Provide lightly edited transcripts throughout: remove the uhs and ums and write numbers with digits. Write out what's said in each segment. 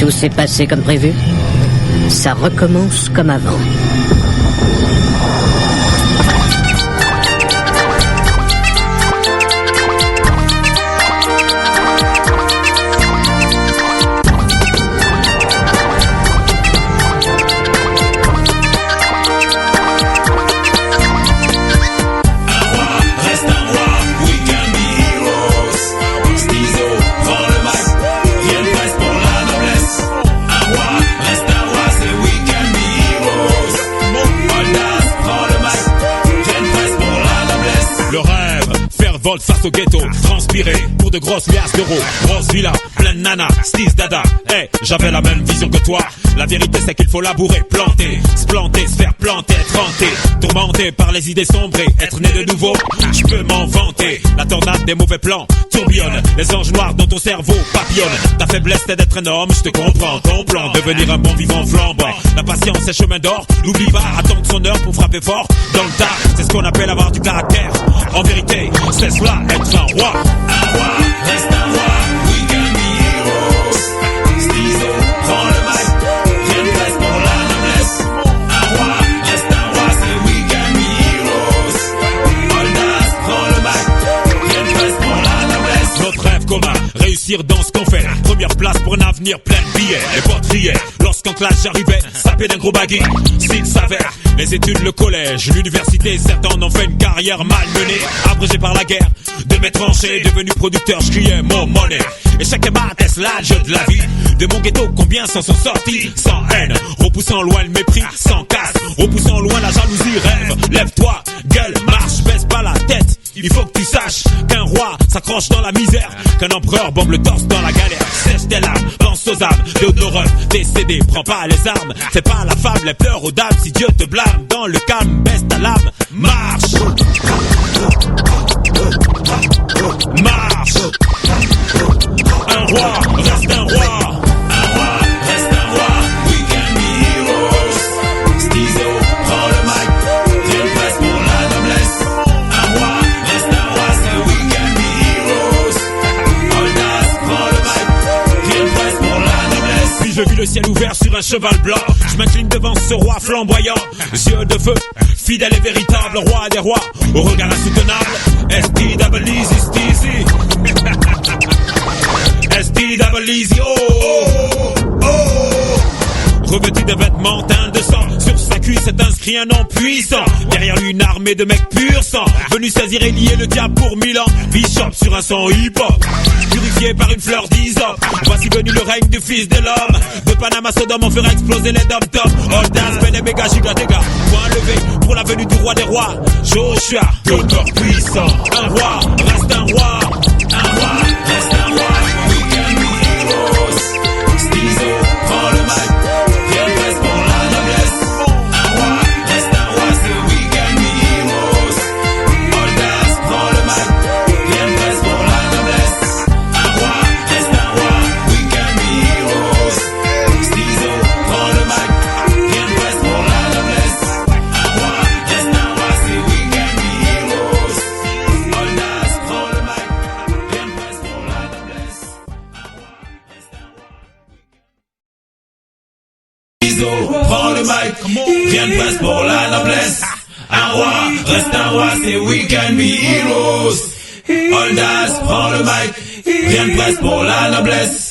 Tout s'est passé comme prévu. Ça recommence comme avant. Volte face au ghetto, transpiré pour de grosses liasses d'euros. Grosse villa, pleine de nana, style dada. Hey, j'avais la même vision que toi. La vérité c'est qu'il faut labourer, planter, se planter, se faire planter, être hanté, tourmenté par les idées sombrées, être né de nouveau, je peux m'en vanter. La tornade des mauvais plans tourbillonne, les anges noirs dans ton cerveau papillonnent. Ta faiblesse c'est d'être un homme, je te comprends. Ton plan, devenir un bon vivant flambant. La patience est chemin d'or, n'oublie pas, attendre son heure pour frapper fort. Dans le tas, c'est ce qu'on appelle avoir du caractère. En vérité, c'est cela, être un roi. Un roi, reste un roi, we can be heroes. Stizo, prends le mic, rien de place pour la noblesse. Un roi, reste un roi, c'est we can be heroes. Oldas, prends le mic, rien de place pour la noblesse. Notre rêve commun, réussir dans ce qu'on fait. Première place pour un avenir plein de billets. Les potes riaient, lorsqu'en classe j'arrivais, sapé d'un gros baggy. S'ils s'avère, les études, le collège, l'université, certains en ont fait une carrière malmenée, abrégée par la guerre. De mes tranchées, devenu producteur, je criais mon monnaie. Et chaque mat est l'âge de la vie. De mon ghetto, combien s'en sont sortis? Sans haine, repoussant loin le mépris, sans casse, repoussant loin la jalousie. Rêve, lève-toi, gueule, marche, baisse pas la tête. Il faut que tu saches qu'un roi s'accroche dans la misère, qu'un empereur bombe le torse dans la galère. Sèche tes larmes, pense aux âmes de nos refs décédés. Prends pas les armes, fais pas la fable, les pleurs aux dames. Si Dieu te blâme, dans le calme, baisse ta lame. Marche, marche. Un roi, reste un roi. Un roi, reste un roi. We can be heroes. Stizo, prends le mic, rien de place pour la noblesse. Un roi, reste un roi, c'est we can be heroes. Oldas, prends le mic, rien de place pour la noblesse. Puis je vis le ciel ouvert sur un cheval blanc. Je m'incline devant ce roi flamboyant, yeux de feu, fidèle et véritable, roi des rois, au regard insoutenable. S-T-double-Easy, Steezy. S-T-double-Easy, oh, oh, oh, oh. Revêtu de vêtements teints de sang, sur sa cuisse est inscrit un nom puissant. Derrière lui une armée de mecs pur sang, venu saisir et lier le diable pour 1000 ans. Bishop sur un son hip-hop, purifié par une fleur d'hysope. Voici venu le règne du fils de l'homme. De Panama Sodome on fera exploser les dom-toms. Oldas, ben les méga giga dégâts. Point levé pour la venue du roi des rois, Joshua, d'auteur puissant. Un roi, reste un roi. Un roi, reste un roi. We can be heroes. Stizo, prends le mic, rien de place pour la noblesse. Un roi, reste un roi, c'est we can be heroes. Oldas, prends le mic, rien de place pour la noblesse. Un roi, reste un roi, we can be heroes. Stizo, prends le mic, rien de place pour la noblesse. Un roi, reste un roi, c'est we can be heroes. Oldas, prends le mic, rien de place pour la noblesse. Un roi, reste un roi. Stizo, prends le mic, rien de place pour la noblesse. Un roi, reste un roi, c'est we can be heroes. Oldas, prends le mic, rien de place pour la noblesse.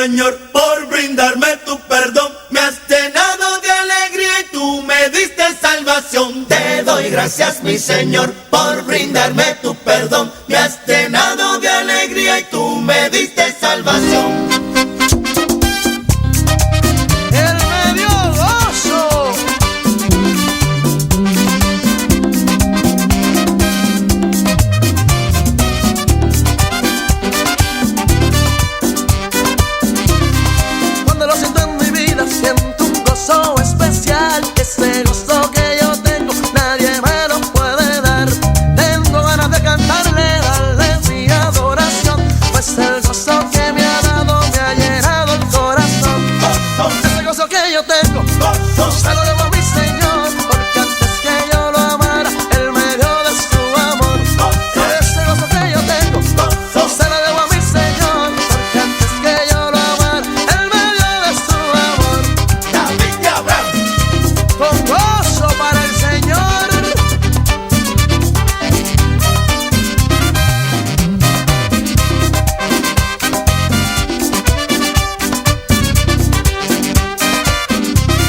Señor, por brindarme tu perdón. Me has llenado de alegría y tú me diste salvación. Te doy gracias, mi Señor, por brindarme tu perdón. Me has llenado de alegría y tú me diste salvación. Él me dio gozo. Cuando lo siento en mi vida, siento un gozo especial. Ese gozo que yo tengo, nadie me lo puede dar. Tengo ganas de cantarle, darle mi adoración, pues el gozo que me ha dado me ha llenado el corazón. Ese gozo que yo tengo, se lo debo a mi Señor, porque antes que yo lo amara, Él me dio de su amor. Ese gozo que yo tengo, se lo debo a mi Señor, porque antes que yo lo amara, Él me dio de su amor. David y Abraham, Con gozo para el Señor.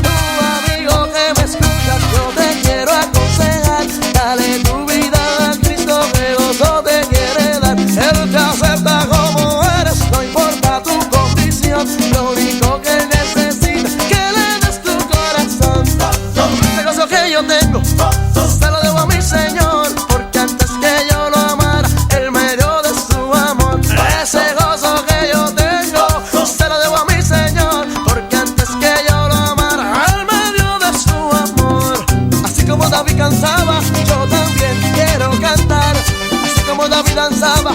Tu amigo que me escuchas, yo te quiero aconsejar. Dale tu vida a Cristo, que gozo te quiere dar. Él te acepta como eres, no importa tu condición. Lo único que Él necesita es que le des tu corazón. Ese gozo que yo tengo, se lo debo a mi Señor, porque antes que yo lo amara, Él me dio de su amor. Ese gozo que yo tengo, se lo debo a mi Señor, porque antes que yo lo amara, Él me dio de su amor. Así como David cansaba, yo también quiero cantar. Así como David danzaba,